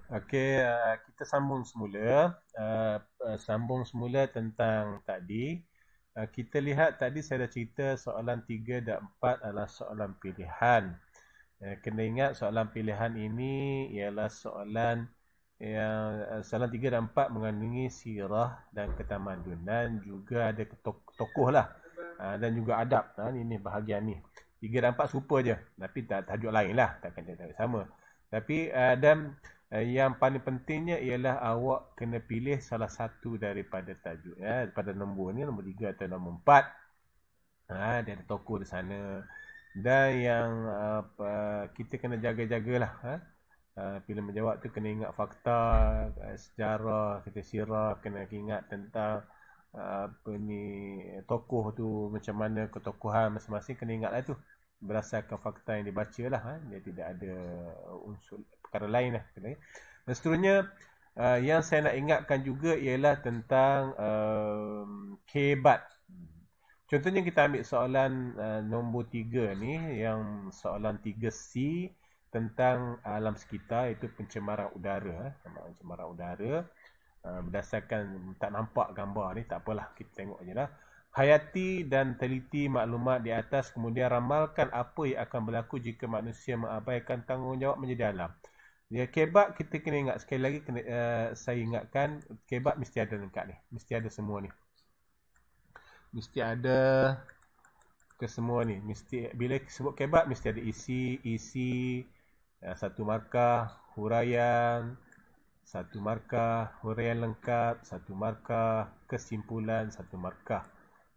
Okey, kita sambung semula. Sambung semula tentang tadi. Kita lihat tadi saya dah cerita soalan 3 dan 4 adalah soalan pilihan. Kena ingat soalan pilihan ini ialah soalan yang soalan 3 dan 4 mengandungi sirah dan ketamadunan, juga ada tokoh lah. Dan juga adab. Ini bahagian ni. 3 dan 4 serupa je. Tapi tajuk lain lah. Takkan tajuk sama. Tapi yang paling pentingnya ialah awak kena pilih salah satu daripada tajuk. Pada nombor ni, nombor 3 atau nombor 4. Dia ada tokoh di sana. Dan yang kita kena jaga-jagalah. Bila menjawab tu kena ingat fakta, sejarah, kita sirah, kena ingat tentang tokoh tu macam mana ketokohan masing-masing, kena ingatlah tu berdasarkan fakta yang dibaca lah. Dia tidak ada unsur perkara lain lah. Dan seterusnya, yang saya nak ingatkan juga ialah tentang kebat. Contohnya kita ambil soalan nombor 3 ni, yang soalan 3C tentang alam sekitar, iaitu pencemaran udara. Pencemaran udara. Berdasarkan tak nampak gambar ni, tak apalah, kita tengok je lah. Hayati dan teliti maklumat di atas, kemudian ramalkan apa yang akan berlaku jika manusia mengabaikan tanggungjawab menjadi alam. Ya, kebab kita kena ingat sekali lagi, saya ingatkan, kebab mesti ada lengkap ni, mesti ada semua ni, mesti ada ke semua ni. Mesti bila sebut kebab mesti ada isi satu markah, huraian lengkap, satu markah, kesimpulan, satu markah.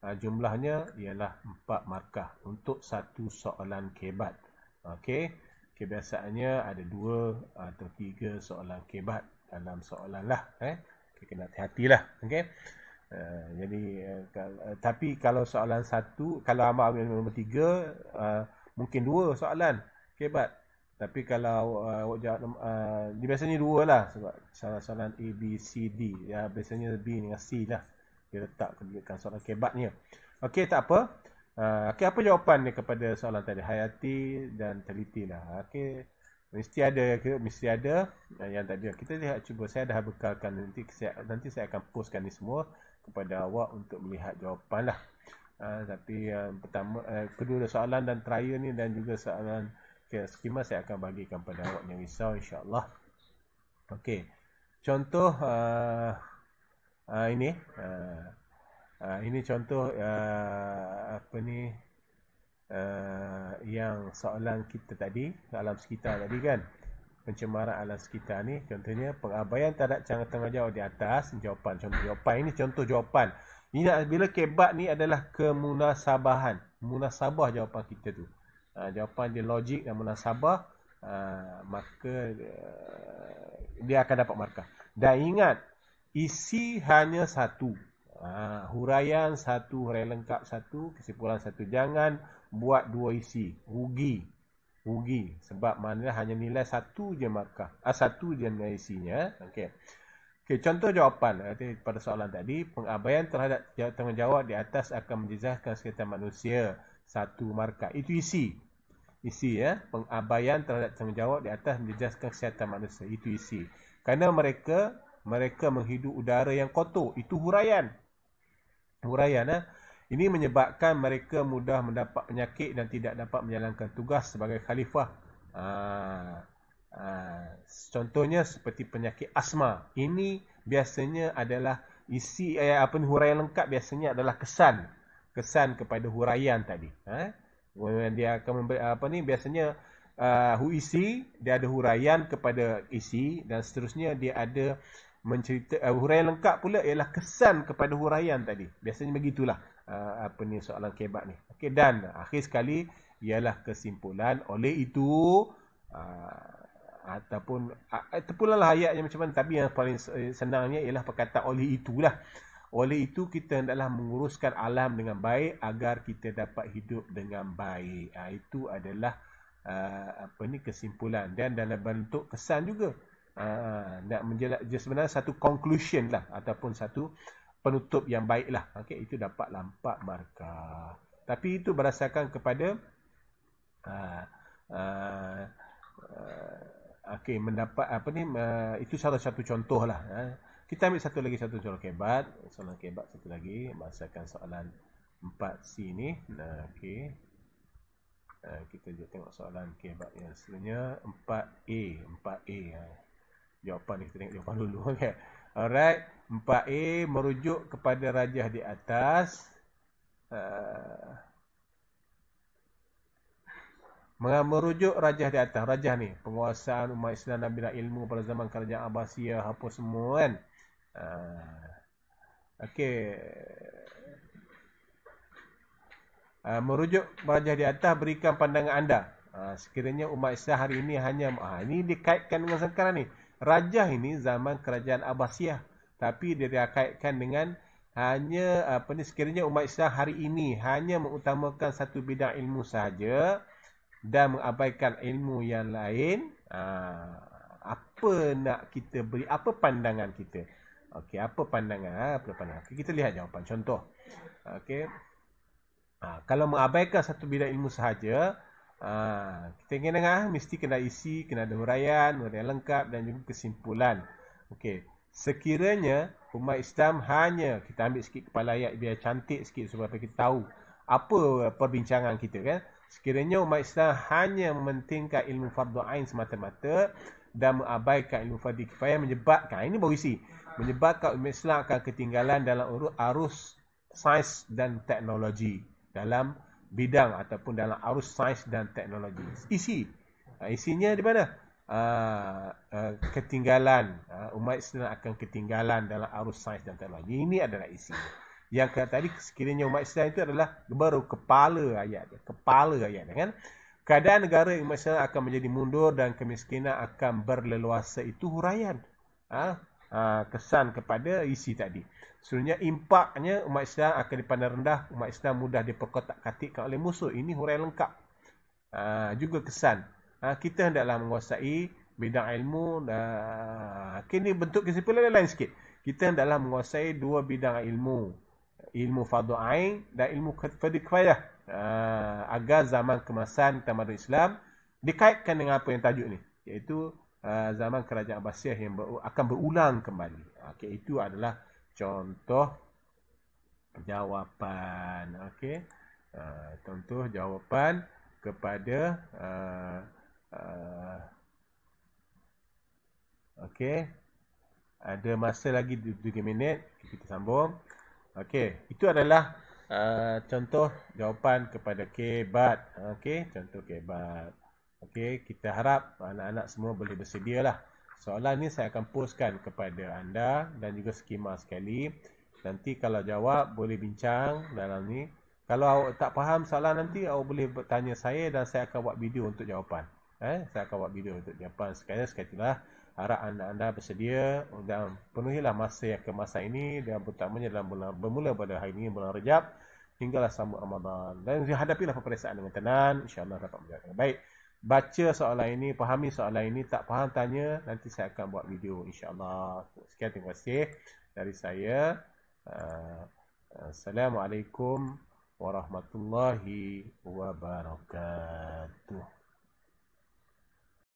Jumlahnya ialah 4 markah untuk satu soalan kebat. Okey. Kebiasaannya ada 2 atau 3 soalan kebat dalam soalan lah. Kena hati-hatilah. Okey. Tapi kalau soalan satu, kalau amal nombor 3, mungkin 2 soalan kebat. Tapi kalau awak jawab, dia biasanya 2 lah, sebab soalan A, B, C, D. Ya, biasanya B dengan C lah. Dia letak kedudukan soalan kebatnya. Okey, tak apa. Okey, apa jawapan dia kepada soalan tadi? Hayati dan teliti lah. Okey, mesti ada ke? Mesti ada. Yang tadi kita lihat, cuba saya dah bekalkan, nanti saya akan postkan ni semua kepada awak untuk melihat jawapan lah. Tapi yang pertama, kedua soalan dan trial ni, dan juga soalan skema saya akan bagikan pada awak yang risau, insyaAllah. Okey, contoh ini. Ini contoh yang soalan kita tadi, alam sekitar tadi kan. Pencemaran alam sekitar ni, contohnya pengabaian terhadap tanggungjawab di atas. Jawapan, contoh jawapan. Ini contoh jawapan. Ini bila kebat ni adalah kemunasabahan. Munasabah jawapan kita tu. Jawapan dia logik dan munasabah, maka dia akan dapat markah. Dan ingat, isi hanya satu. Huraian satu, huraian lengkap satu, kesimpulan satu. Jangan buat 2 isi. Rugi. Sebab mana hanya nilai satu je markah. Satu je nilai isinya. Okey, contoh jawapan pada soalan tadi. Pengabaian terhadap tanggungjawab di atas akan menjejaskan kesihatan manusia. Satu markah. Itu isi. Pengabaian terhadap tanggungjawab di atas menjejaskan kesihatan manusia. Itu isi. Kerana mereka menghidup udara yang kotor. Itu huraian. Ini menyebabkan mereka mudah mendapat penyakit dan tidak dapat menjalankan tugas sebagai khalifah. Contohnya seperti penyakit asma. Ini biasanya adalah isi huraian lengkap, biasanya adalah kesan kepada huraian tadi. Dia akan memberi biasanya isi, dia ada huraian kepada isi, dan seterusnya dia ada mencerita. Huraian lengkap pula ialah kesan kepada huraian tadi. Biasanya begitulah soalan kebat ni. Okey, dan akhir sekali ialah kesimpulan. Oleh itu, ataupun terpulanglah ayat yang macam mana, tapi yang paling senangnya ialah perkataan oleh itulah. Oleh itu kita hendaklah menguruskan alam dengan baik agar kita dapat hidup dengan baik. Itu adalah kesimpulan, dan dalam bentuk kesan juga. Nak sebenarnya satu conclusion lah, ataupun satu penutup yang baik lah. Okey, itu dapatlah 4 markah. Tapi itu berdasarkan kepada okey, mendapat apa ni, itu salah satu contoh lah. Kita ambil satu lagi, satu soalan kebat. Soalan kebat satu lagi. Bahasakan soalan 4C ni. Okey. Kita tengok soalan kebat yang seterusnya. 4A. 4A. Jawapan ni kita tengok jawapan dulu. Okay. Alright. 4A merujuk kepada rajah di atas. Merujuk rajah di atas. Rajah ni. Penguasaan umat Islam dan bidang ilmu pada zaman kerajaan Abbasiyah. Apa semua kan. Okey. Merujuk rajah di atas, berikan pandangan anda. Sekiranya umat Islam hari ini hanya... ini dikaitkan dengan sekarang ni. Rajah ini zaman kerajaan Abbasiyah. Tapi dia dikaitkan dengan hanya sekiranya umat Islam hari ini hanya mengutamakan satu bidang ilmu sahaja dan mengabaikan ilmu yang lain, apa nak kita beri, apa pandangan kita? Okey, apa pandangan? Okay, kita lihat jawapan contoh. Okey. Kalau mengabaikan satu bidang ilmu sahaja, kita ingin dengar mesti kena isi, kena ada huraian lengkap dan juga kesimpulan. Okey. Sekiranya umat Islam hanya, kita ambil sikit kepala ayat biar cantik sikit supaya kita tahu apa perbincangan kita kan. Sekiranya umat Islam hanya mementingkan ilmu fardu ain semata-mata dan mengabaikan ilmu fardu kifayah, menyebabkan, ini baru isi, menyebabkan umat Islam akan ketinggalan dalam arus sains dan teknologi, dalam bidang ataupun dalam arus sains dan teknologi. Isinya di mana? Ketinggalan, umat Islam akan ketinggalan dalam arus sains dan teknologi. Ini adalah isi. Yang tadi sekiranya umat Islam itu adalah baru kepala ayat, kan? Keadaan negara umat Islam akan menjadi mundur dan kemiskinan akan berleluasa, itu huraian. Kesan kepada isi tadi. Sebenarnya impaknya umat Islam akan dipandang rendah, umat Islam mudah diperkotak-katikkan oleh musuh. Ini huraian lengkap. Juga kesan. Kita hendaklah menguasai bidang ilmu. Ini bentuk kesimpulan lain sikit. Kita hendaklah menguasai dua bidang ilmu. Ilmu fardu ain dan ilmu fardu kifayah. Agar zaman kemasan tamadun Islam dikaitkan dengan apa yang tajuk ni. Iaitu zaman kerajaan Abbasiyah yang akan berulang kembali. Okey, itu adalah contoh jawapan. Okey. Contoh jawapan kepada okey. Ada masa lagi 3 minit. Kita sambung. Okey, itu adalah contoh jawapan kepada kebat. Okey, contoh kebat. Okey, kita harap anak-anak semua boleh bersedialah. Soalan ni saya akan postkan kepada anda dan juga skema sekali. Nanti kalau jawab boleh bincang dalam ni. Kalau awak tak faham soalan nanti, awak boleh bertanya saya dan saya akan buat video untuk jawapan. Saya akan buat video untuk jawapan. Sekalilah harap anda bersedia dan penuhilah masa yang kemasan ini, dan terutamanya dalam bulan bermula pada hari ini, bulan Rejab, hinggalah sambut Ramadan. Dan hadapilah peperiksaan dengan tenang, insya-Allah dapat menjawab dengan baik. Baca soalan ini, fahami soalan ini, tak faham tanya, nanti saya akan buat video insya-Allah. Sekian, terima kasih dari saya. Assalamualaikum warahmatullahi wabarakatuh.